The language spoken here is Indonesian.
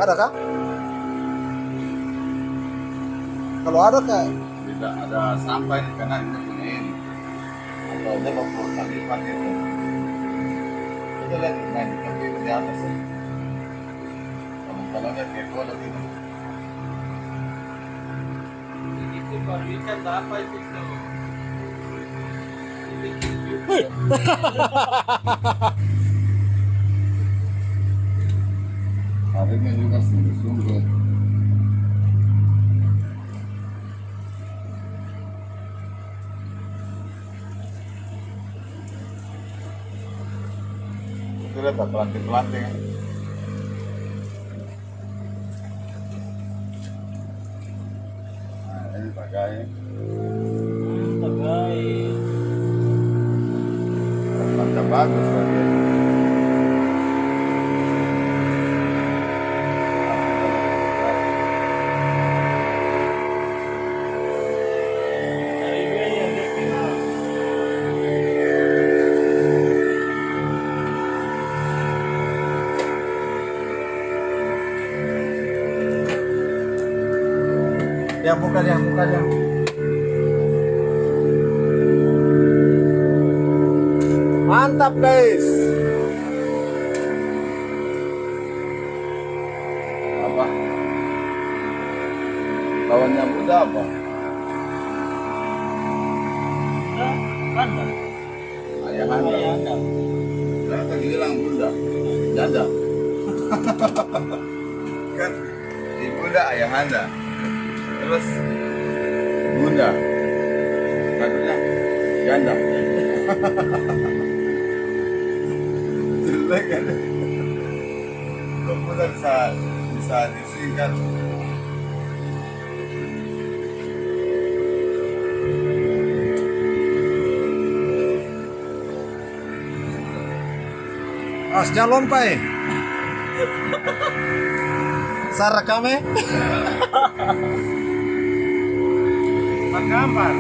Ada kah? Kalau ada kah? Tidak ada sampah ini karena kita punya ini. Atau dia bawa kali pakai itu. Kita lihat main tapi di atas. Kalau lihat kayak kodok itu. Itu baru ikan apa itu tuh? Airnya juga sungguh-sungguh. Itu lihat pelanting-pelanting. Nah, ini pakai Bagai. mantap bagus lagi. Yang bukan, yang bukan, yang. Mantap guys. Apa? Lawannya muda apa? Anda. Ayah anda. Anda. Saya tadi bilang bunda, janda. Kan di bunda ayah anda. Terus bunda, katanya janda. Jelek kan? Kok bunda bisa disingkat? Jalan pai. Sarakame. Menggambar.